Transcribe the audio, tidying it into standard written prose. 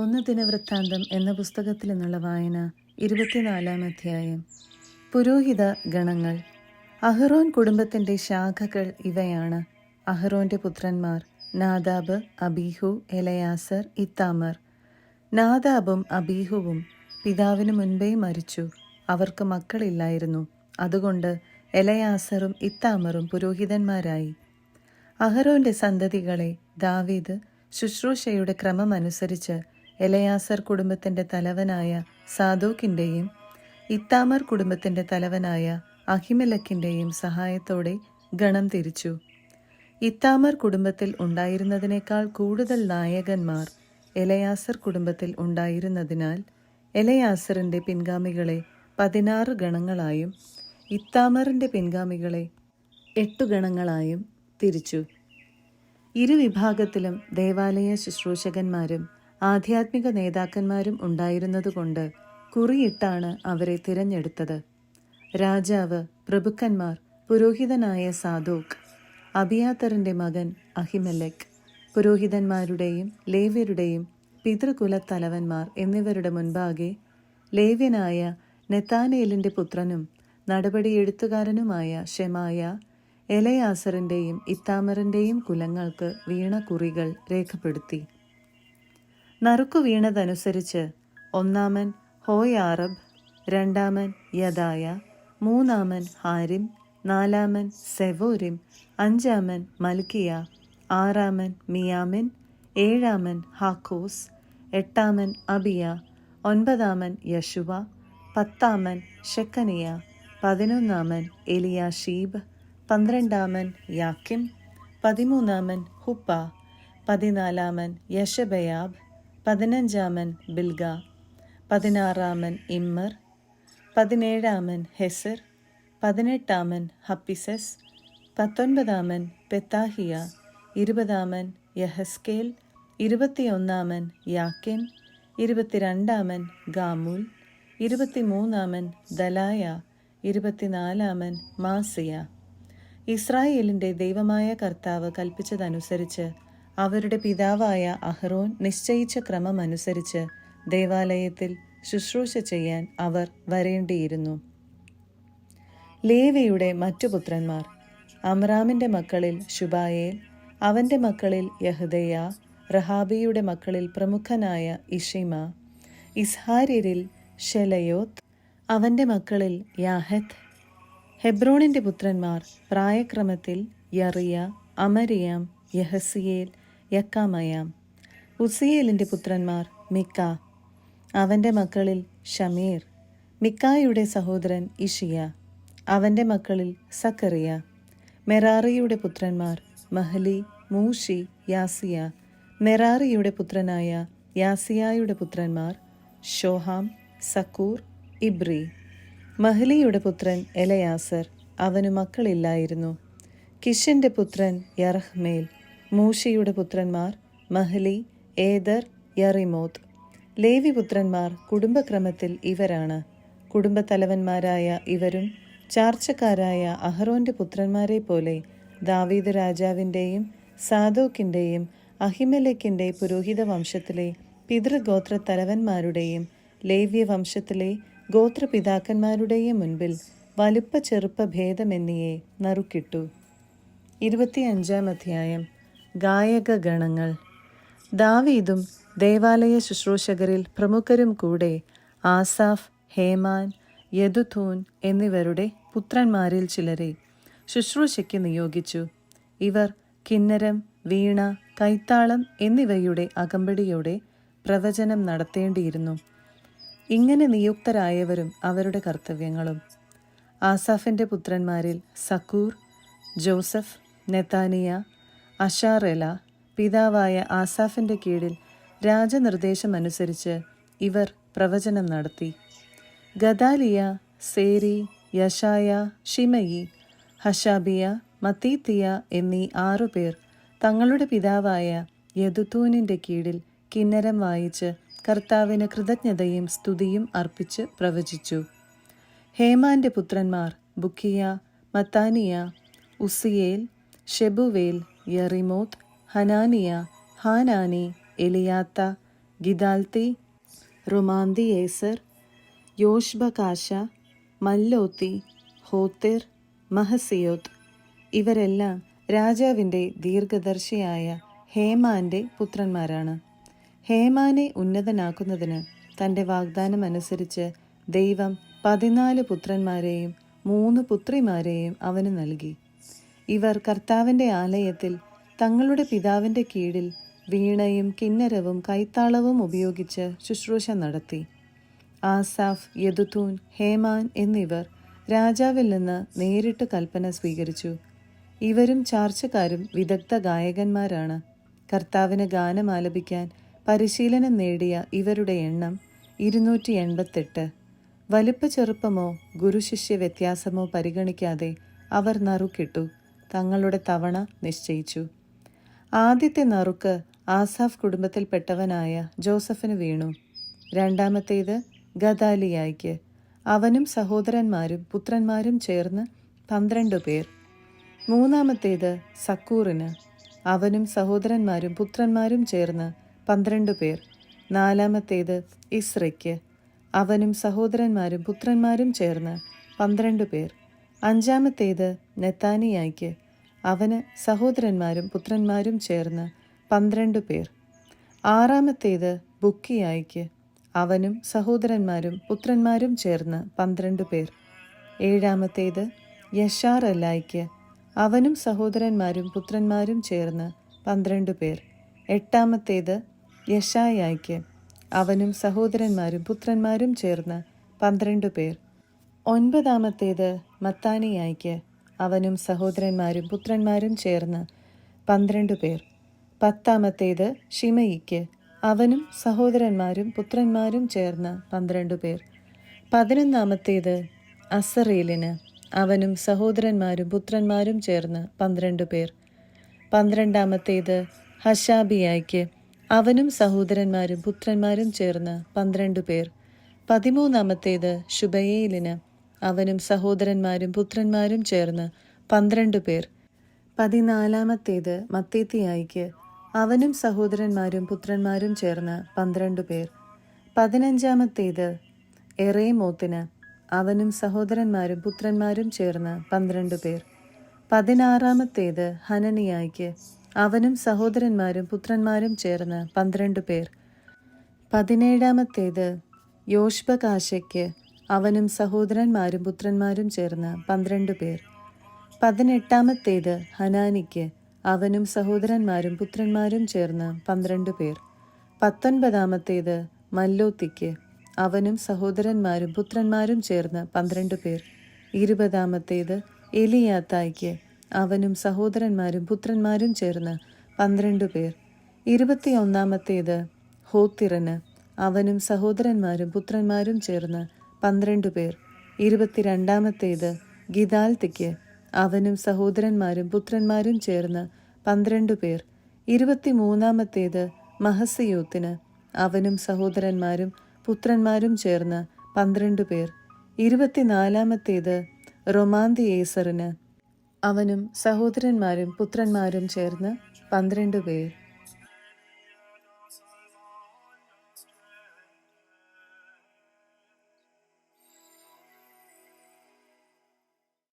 ഒന്ന് ദിനവൃത്താന്തം എന്ന പുസ്തകത്തിൽ നിന്നുള്ള വായന 24-ാം അധ്യായം. പുരോഹിത ഗണങ്ങൾ. അഹ്റോൻ കുടുംബത്തിൻ്റെ ശാഖകൾ ഇവയാണ്. അഹ്റോൻ്റെ പുത്രന്മാർ നാദാബ്, അബീഹു, എലയാസർ, ഇത്താമർ. നാദാബും അബീഹുവും പിതാവിന് മുൻപേ മരിച്ചു. അവർക്ക് മക്കളില്ലായിരുന്നു. അതുകൊണ്ട് എലയാസറും ഇത്താമറും പുരോഹിതന്മാരായി. അഹ്റോൻ്റെ സന്തതികളെ ദാവീദ് ശുശ്രൂഷയുടെ ക്രമമനുസരിച്ച് എലയാസർ കുടുംബത്തിൻ്റെ തലവനായ സാദോക്കിൻ്റെയും ഇത്താമർ കുടുംബത്തിൻ്റെ തലവനായ അഹിമെലെക്കിൻ്റെയും സഹായത്തോടെ ഗണം തിരിച്ചു. ഇത്താമർ കുടുംബത്തിൽ ഉണ്ടായിരുന്നതിനേക്കാൾ കൂടുതൽ നായകന്മാർ എലയാസർ കുടുംബത്തിൽ ഉണ്ടായിരുന്നതിനാൽ എലയാസറിൻ്റെ പിൻഗാമികളെ 16 ഗണങ്ങളായും ഇത്താമറിൻ്റെ പിൻഗാമികളെ 8 ഗണങ്ങളായും തിരിച്ചു. ഇരുവിഭാഗത്തിലും ദേവാലയ ശുശ്രൂഷകന്മാരും ആധ്യാത്മിക നേതാക്കന്മാരും ഉണ്ടായിരുന്നതുകൊണ്ട് കുറിയിട്ടാണ് അവരെ തിരഞ്ഞെടുത്തത്. രാജാവ്, പ്രഭുക്കന്മാർ, പുരോഹിതനായ സാദോക്ക്, അബിയാത്തറിൻ്റെ മകൻ അഹിമെലെക്ക്, പുരോഹിതന്മാരുടെയും ലേവ്യരുടെയും പിതൃകുലത്തലവന്മാർ എന്നിവരുടെ മുൻപാകെ ലേവ്യനായ നെത്താനേലിൻ്റെ പുത്രനും നടപടിയെഴുത്തുകാരനുമായ ഷെമായ എലയാസറിൻ്റെയും ഇത്താമറിൻ്റെയും കുലങ്ങൾക്ക് വീണ കുറികൾ രേഖപ്പെടുത്തി. നറുക്കു വീണതനുസരിച്ച് ഒന്നാമൻ ഹോയാറബ്, രണ്ടാമൻ യദായ, മൂന്നാമൻ ഹാരിം, നാലാമൻ സെവോരിം, അഞ്ചാമൻ മൽക്കിയ, ആറാമൻ മിയാമിൻ, ഏഴാമൻ ഹാക്കോസ്, എട്ടാമൻ അബിയ, ഒൻപതാമൻ യശുവ, പത്താമൻ ഷെക്കനിയ, 11-ാമൻ എലിയാഷീബ്, 12-ാമൻ യാക്കിം, 13-ാമൻ ഹുപ്പ, 14-ാമൻ യശബയാബ്, 15-ാമൻ ബിൽഗ, 16-ാമൻ ഇമ്മർ, 17-ാമൻ ഹെസർ, 18-ാമൻ ഹപ്പിസസ്, 19-ാമൻ പെത്താഹിയ, 20-ാമൻ യഹസ്കേൽ, 21-ാമൻ യാക്കിൻ, 22-ാമൻ ഗാമൂൽ, 23-ാമൻ ദലായ, 24-ാമൻ മാസിയ. ഇസ്രായേലിൻ്റെ ദൈവമായ കർത്താവ് കൽപ്പിച്ചതനുസരിച്ച് അവരുടെ പിതാവായ അഹ്റോൻ നിശ്ചയിച്ച ക്രമമനുസരിച്ച് ദേവാലയത്തിൽ ശുശ്രൂഷ ചെയ്യാൻ അവർ വരേണ്ടിയിരുന്നു. ലേവിയുടെ മറ്റു പുത്രന്മാർ. അമ്രാമിൻ്റെ മക്കളിൽ ശുബായേൽ, അവൻ്റെ മക്കളിൽ യഹ്ദയ, റഹാബിയുടെ മക്കളിൽ പ്രമുഖനായ ഇഷിമ, ഇസ്ഹാര്യരിൽ ഷെലയോത്ത്, അവൻ്റെ മക്കളിൽ യാഹത്ത്. ഹെബ്രോണിൻ്റെ പുത്രന്മാർ പ്രായക്രമത്തിൽ യറിയ, അമരിയാം, യഹസിയേൽ, യക്കാമയാം. ഉസിയേലിൻ്റെ പുത്രന്മാർ മിക്ക, അവൻ്റെ മക്കളിൽ ഷമീർ, മിക്കായുടെ സഹോദരൻ ഇഷിയ, അവൻ്റെ മക്കളിൽ സക്കറിയ. മെറാറിയുടെ പുത്രന്മാർ മഹ്ലി, മൂഷി, യാസിയ. മെറാറിയുടെ പുത്രനായ യാസിയായുടെ പുത്രന്മാർ ഷോഹാം, സക്കൂർ, ഇബ്രി. മഹ്ലിയുടെ പുത്രൻ എലയാസർ, അവനു മക്കളില്ലായിരുന്നു. കിഷിൻ്റെ പുത്രൻ യറഹ്മേൽ. മൂഷിയുടെ പുത്രന്മാർ മഹ്ലി, ഏദർ, യറിമോത്ത്. ലേവി പുത്രന്മാർ കുടുംബക്രമത്തിൽ ഇവരാണ്. കുടുംബത്തലവന്മാരായ ഇവരും ചാർച്ചക്കാരായ അഹ്റോൻ്റെ പുത്രന്മാരെ പോലെ ദാവീദ് രാജാവിൻ്റെയും സാദോക്കിൻ്റെയും അഹിമെലെക്കിൻ്റെ പുരോഹിത വംശത്തിലെ പിതൃഗോത്ര തലവന്മാരുടെയും ലേവ്യ വംശത്തിലെ ഗോത്രപിതാക്കന്മാരുടെയും മുൻപിൽ വലുപ്പ ചെറുപ്പ ഭേദമെന്നിയെ നറുക്കിട്ടു. 25-ാം അധ്യായം. ഗായക ഗണങ്ങൾ. ദാവീദും ദേവാലയ ശുശ്രൂഷകരിൽ പ്രമുഖരും കൂടെ ആസാഫ്, ഹേമാൻ, യദുഥൂൻ എന്നിവരുടെ പുത്രന്മാരിൽ ചിലരെ ശുശ്രൂഷയ്ക്ക് നിയോഗിച്ചു. ഇവർ കിന്നരം, വീണ, കൈത്താളം എന്നിവയുടെ അകമ്പടിയോടെ പ്രവചനം നടത്തേണ്ടിയിരുന്നു. ഇങ്ങനെ നിയുക്തരായവരും അവരുടെ കർത്തവ്യങ്ങളും. ആസാഫിൻ്റെ പുത്രന്മാരിൽ സക്കൂർ, ജോസഫ്, നെത്താനിയ, അഷാറെല. പിതാവായ ആസാഫിൻ്റെ കീഴിൽ രാജനിർദ്ദേശമനുസരിച്ച് ഇവർ പ്രവചനം നടത്തി. ഗദാലിയ, സേരി, യശായ, ഷിമയി, ഹഷാബിയ, മത്തീത്തിയ എന്നീ 6 പേർ തങ്ങളുടെ പിതാവായ യദുഥൂനിൻ്റെ കീഴിൽ കിന്നരം വായിച്ച് കർത്താവിന് കൃതജ്ഞതയും സ്തുതിയും അർപ്പിച്ച് പ്രവചിച്ചു. ഹേമാൻ്റെ പുത്രന്മാർ ബുക്കിയ, മത്താനിയ, ഉസിയേൽ, ഷെബുവേൽ, യറിമോത്ത്, ഹനാനിയ, ഹാനാനി, എലിയാത്ത, ഗിദാൽത്തി, റൊമാന്തിയേസർ, യോഷ്ബകാശ, മല്ലോത്തി, ഹോത്തിർ, മഹസിയോത്ത്. ഇവരെല്ലാം രാജാവിൻ്റെ ദീർഘദർശിയായ ഹേമാൻ്റെ പുത്രന്മാരാണ്. ഹേമാനെ ഉന്നതനാക്കുന്നതിന് തൻ്റെ വാഗ്ദാനം അനുസരിച്ച് ദൈവം 14 പുത്രന്മാരെയും 3 പുത്രിമാരെയും അവന് നൽകി. ഇവർ കർത്താവിൻ്റെ ആലയത്തിൽ തങ്ങളുടെ പിതാവിൻ്റെ കീഴിൽ വീണയും കിന്നരവും കൈത്താളവും ഉപയോഗിച്ച് ശുശ്രൂഷ നടത്തി. ആസാഫ്, യദുഥൂൻ, ഹേമാൻ എന്നിവർ രാജാവിൽ നിന്ന് നേരിട്ട് കൽപ്പന സ്വീകരിച്ചു. ഇവരും ചാർച്ചക്കാരും വിദഗ്ധ ഗായകന്മാരാണ്. കർത്താവിന് ഗാനം ആലപിക്കാൻ പരിശീലനം നേടിയ ഇവരുടെ എണ്ണം 288. വലിപ്പ ചെറുപ്പമോ ഗുരുശിഷ്യ വ്യത്യാസമോ പരിഗണിക്കാതെ അവർ നറുക്കിട്ടു, തങ്ങളുടെ തവണ നിശ്ചയിച്ചു. ആദ്യത്തെ നറുക്ക് ആസാഫ് കുടുംബത്തിൽപ്പെട്ടവനായ ജോസഫിന് വീണു. രണ്ടാമത്തേത് ഗദാലിയായ്ക്ക്. അവനും സഹോദരന്മാരും പുത്രന്മാരും ചേർന്ന് 12 പേർ. മൂന്നാമത്തേത് സക്കൂറിന്. അവനും സഹോദരന്മാരും പുത്രന്മാരും ചേർന്ന് 12 പേർ. നാലാമത്തേത് ഇസ്രയ്ക്ക്. അവനും സഹോദരന്മാരും പുത്രന്മാരും ചേർന്ന് 12 പേർ. അഞ്ചാമത്തേത് നെത്താനിയായ്ക്ക്. അവന് സഹോദരന്മാരും പുത്രന്മാരും ചേർന്ന് 12 പേർ. ആറാമത്തേത് ബുക്കിയായ്ക്ക്. അവനും സഹോദരന്മാരും പുത്രന്മാരും ചേർന്ന് 12 പേർ. ഏഴാമത്തേത് യശാറല്ലായ്ക്ക്. അവനും സഹോദരന്മാരും പുത്രന്മാരും ചേർന്ന് 12 പേർ. എട്ടാമത്തേത് യശായായ്ക്ക്. അവനും സഹോദരന്മാരും പുത്രന്മാരും ചേർന്ന് 12 പേർ. ഒൻപതാമത്തേത് മത്താനിയായ്ക്ക്. അവനും സഹോദരന്മാരും പുത്രന്മാരും ചേർന്ന് 12 പേർ. പത്താമത്തേത് ഷിമയിക്ക്. അവനും സഹോദരന്മാരും പുത്രന്മാരും ചേർന്ന് 12 പേർ. 11ാമത്തേത് അസറേലിന്. അവനും സഹോദരന്മാരും പുത്രന്മാരും ചേർന്ന് 12 പേർ. 12ാമത്തേത് ഹഷാബിയായ്ക്ക്. അവനും സഹോദരന്മാരും പുത്രന്മാരും ചേർന്ന് 12 പേർ. 13ാമത്തേത് ശുബയേലിന്. അവനും സഹോദരന്മാരും പുത്രന്മാരും ചേർന്ന് 12 പേർ. 14ാമത്തേത് മത്തേത്തിയായ്ക്ക്. അവനും സഹോദരന്മാരും പുത്രന്മാരും ചേർന്ന് 12 പേർ. 15ാമത്തേത് എറേമോത്തിന്. അവനും സഹോദരന്മാരും പുത്രന്മാരും ചേർന്ന് 12 പേർ. 16ാമത്തേത് ഹനനിയായ്ക്ക്. അവനും സഹോദരന്മാരും പുത്രന്മാരും ചേർന്ന് 12 പേർ. 17ാമത്തേത് യോഷ്ബകാശയ്ക്ക്. അവനും സഹോദരന്മാരും പുത്രന്മാരും ചേർന്ന് 12 പേർ. 18ാമത്തേത് ഹനാനിക്ക്. അവനും സഹോദരന്മാരും പുത്രന്മാരും ചേർന്ന് 12 പേർ. 19ാമത്തേത് മല്ലോത്തിക്ക്. അവനും സഹോദരന്മാരും പുത്രന്മാരും ചേർന്ന് 12 പേർ. 20ാമത്തേത് എലിയാത്തായ്ക്ക്. അവനും സഹോദരന്മാരും പുത്രന്മാരും ചേർന്ന് 12 പേർ. 21ാമത്തേത് ഹോത്തിറിന്. അവനും സഹോദരന്മാരും പുത്രന്മാരും ചേർന്ന് 12 പേർ. 22ാമത്തേത് ഗിദാൽത്തിക്ക്. അവനും സഹോദരന്മാരും പുത്രന്മാരും ചേർന്ന് 12 പേർ. 23ാമത്തേത് മഹസിയോത്തിന്. അവനും സഹോദരന്മാരും പുത്രന്മാരും ചേർന്ന് 12 പേർ. 24ാമത്തേത് റൊമാന്തിയേസറിന്. അവനും സഹോദരന്മാരും പുത്രന്മാരും ചേർന്ന് 12 പേർ.